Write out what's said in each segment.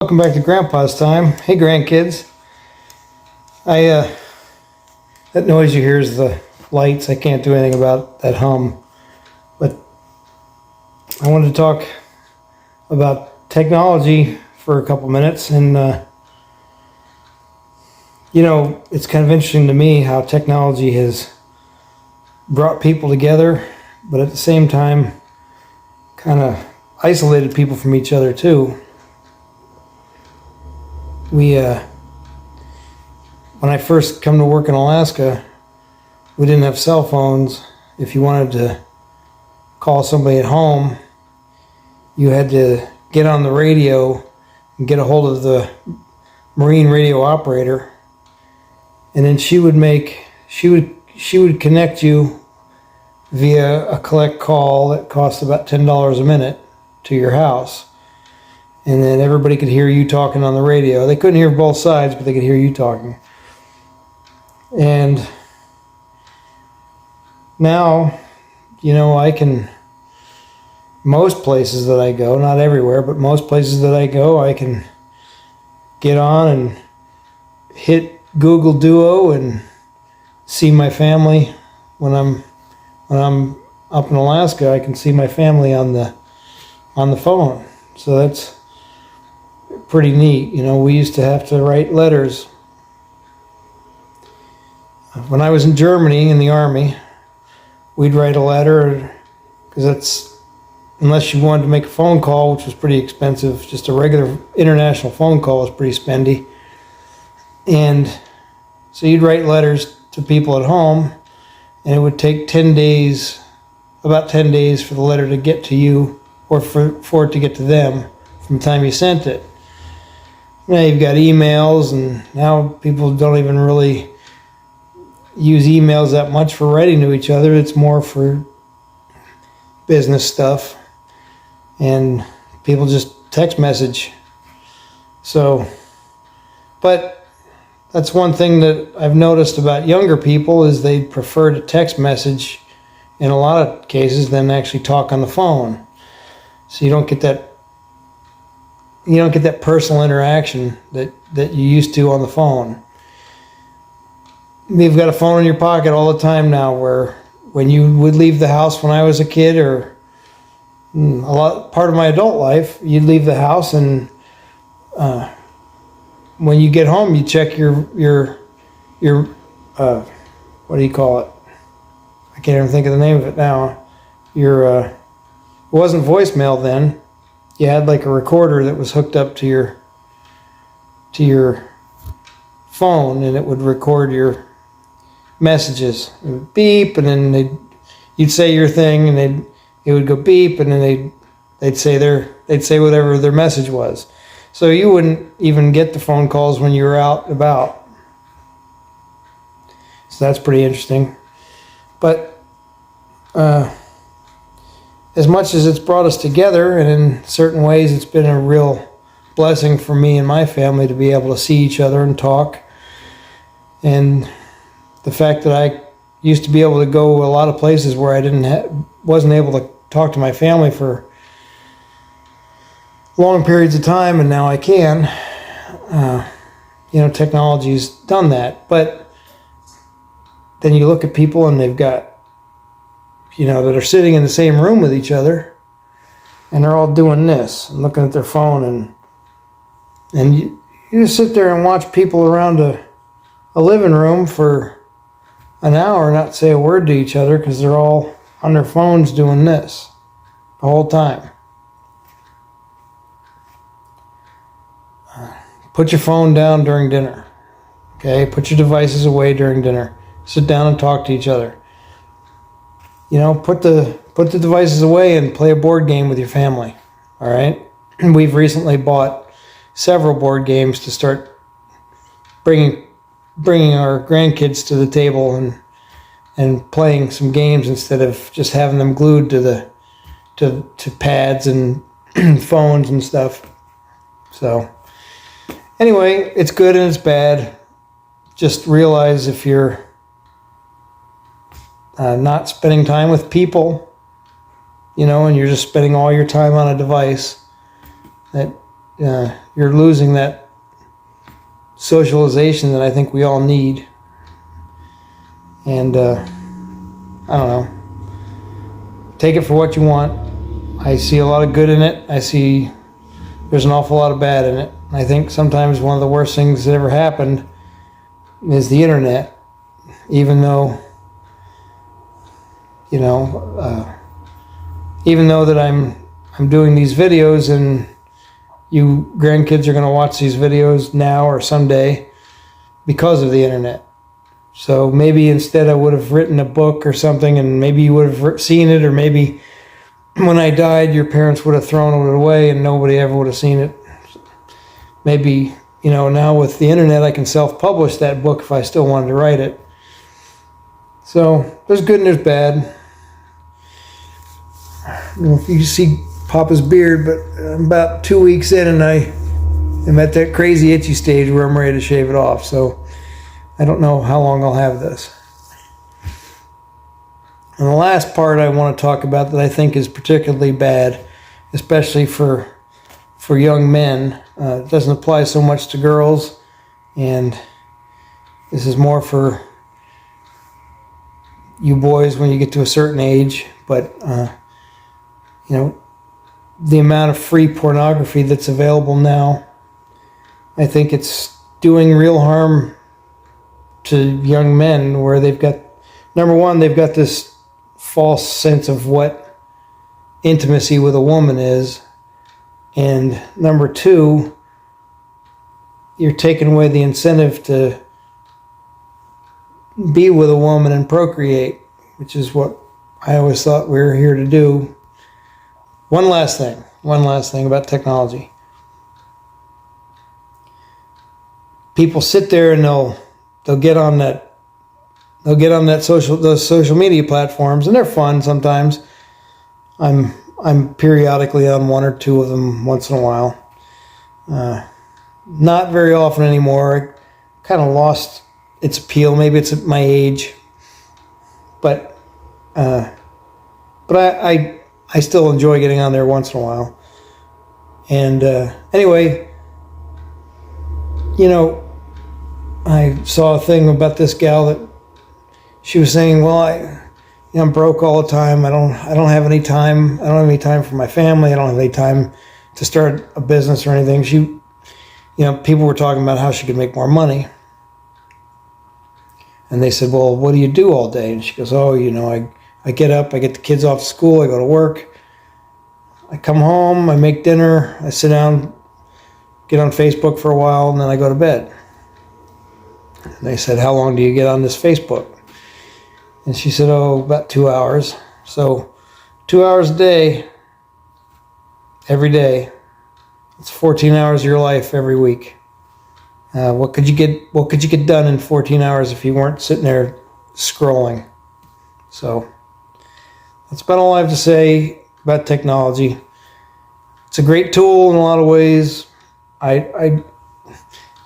Welcome back to Grandpa's Time. Hey, grandkids. That noise you hear is the lights. I can't do anything about that hum. But I wanted to talk about technology for a couple minutes. And, it's kind of interesting to me how technology has brought people together, but at the same time, kind of isolated people from each other, too. When I first come to work in Alaska, we didn't have cell phones. If you wanted to call somebody at home, you had to get on the radio and get a hold of the marine radio operator, and then she would connect you via a collect call that cost about $10 a minute to your house. And then everybody could hear you talking on the radio. They couldn't hear both sides, but they could hear you talking. And now, most places that I go, not everywhere, but most places that I go, I can get on and hit Google Duo and see my family. When I'm up in Alaska, I can see my family on the phone. So that's pretty neat. We used to have to write letters. When I was in Germany in the army, we'd write a letter, because unless you wanted to make a phone call, which was pretty expensive, just a regular international phone call was pretty spendy. And so you'd write letters to people at home, and it would take about 10 days for the letter to get to you, or for it to get to them from the time you sent it. Now you've got emails, and now people don't even really use emails that much for writing to each other. It's more for business stuff, and people just text message. But that's one thing that I've noticed about younger people, is they prefer to text message in a lot of cases than actually talk on the phone. So you don't get that personal interaction that you used to on the phone. You've got a phone in your pocket all the time now, where when you would leave the house when I was a kid, or part of my adult life, you'd leave the house, and when you get home, you check your what do you call it? I can't even think of the name of it now. It wasn't voicemail then. You had like a recorder that was hooked up to your phone, and it would record your messages. It would beep, and then you'd say your thing, and it would go beep, and then they'd say whatever their message was. So you wouldn't even get the phone calls when you were out and about. So that's pretty interesting. But as much as it's brought us together, and in certain ways it's been a real blessing for me and my family to be able to see each other and talk. And the fact that I used to be able to go a lot of places where I wasn't able to talk to my family for long periods of time, and now I can. Technology's done that. But then you look at people, and they've got, that are sitting in the same room with each other, and they're all doing this and looking at their phone, and you just sit there and watch people around a living room for an hour and not say a word to each other, because they're all on their phones doing this the whole time. Put your phone down during dinner. Okay, put your devices away during dinner. Sit down and talk to each other. Put the devices away and play a board game with your family. All right. We've recently bought several board games to start bringing our grandkids to the table and playing some games, instead of just having them glued to pads and phones and stuff. So anyway, it's good and it's bad. Just realize, if you're not spending time with people, and you're just spending all your time on a device, that you're losing that socialization that I think we all need. And I don't know. Take it for what you want. I see a lot of good in it. I see there's an awful lot of bad in it. I think sometimes one of the worst things that ever happened is the internet. Even though, even though that I'm doing these videos and you grandkids are going to watch these videos now or someday because of the internet. So maybe instead I would have written a book or something, and maybe you would have seen it, or maybe when I died your parents would have thrown it away and nobody ever would have seen it. Maybe, now with the internet I can self-publish that book if I still wanted to write it. So there's good and there's bad. I don't know if you see Papa's beard, but I'm about 2 weeks in and I am at that crazy itchy stage where I'm ready to shave it off. So I don't know how long I'll have this. And the last part I want to talk about that I think is particularly bad, especially for young men. It doesn't apply so much to girls, and this is more for you boys when you get to a certain age. But the amount of free pornography that's available now, I think it's doing real harm to young men, where they've got, number one, they've got this false sense of what intimacy with a woman is, and number two, you're taking away the incentive to be with a woman and procreate, which is what I always thought we were here to do. One last thing about technology. People sit there and they'll get on those social media platforms, and they're fun sometimes. I'm periodically on one or two of them once in a while. Not very often anymore. It kind of lost its appeal. Maybe it's at my age, but I still enjoy getting on there once in a while. And anyway, I saw a thing about this gal that she was saying, well, I'm broke all the time. I don't have any time. I don't have any time for my family. I don't have any time to start a business or anything. People were talking about how she could make more money. And they said, well, what do you do all day? And she goes, I get up, I get the kids off to school, I go to work, I come home, I make dinner, I sit down, get on Facebook for a while, and then I go to bed. And they said, how long do you get on this Facebook? And she said, about 2 hours. So 2 hours a day, every day. It's 14 hours of your life every week. What could you get done in 14 hours if you weren't sitting there scrolling? So that's about all I have to say about technology. It's a great tool in a lot of ways.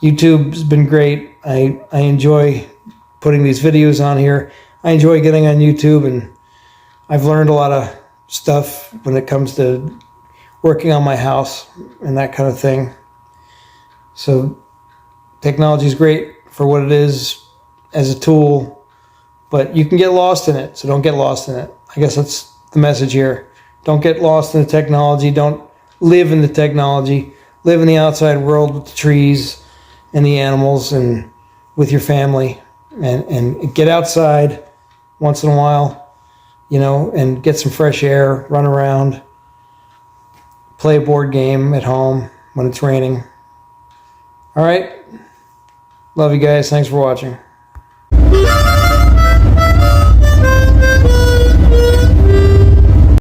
YouTube's been great. I enjoy putting these videos on here. I enjoy getting on YouTube, and I've learned a lot of stuff when it comes to working on my house and that kind of thing. So technology is great for what it is as a tool, but you can get lost in it, so don't get lost in it. I guess that's the message here. Don't get lost in the technology. Don't live in the technology. Live in the outside world with the trees and the animals and with your family, and get outside once in a while, and get some fresh air, run around, play a board game at home when it's raining. All right. Love you guys. Thanks for watching.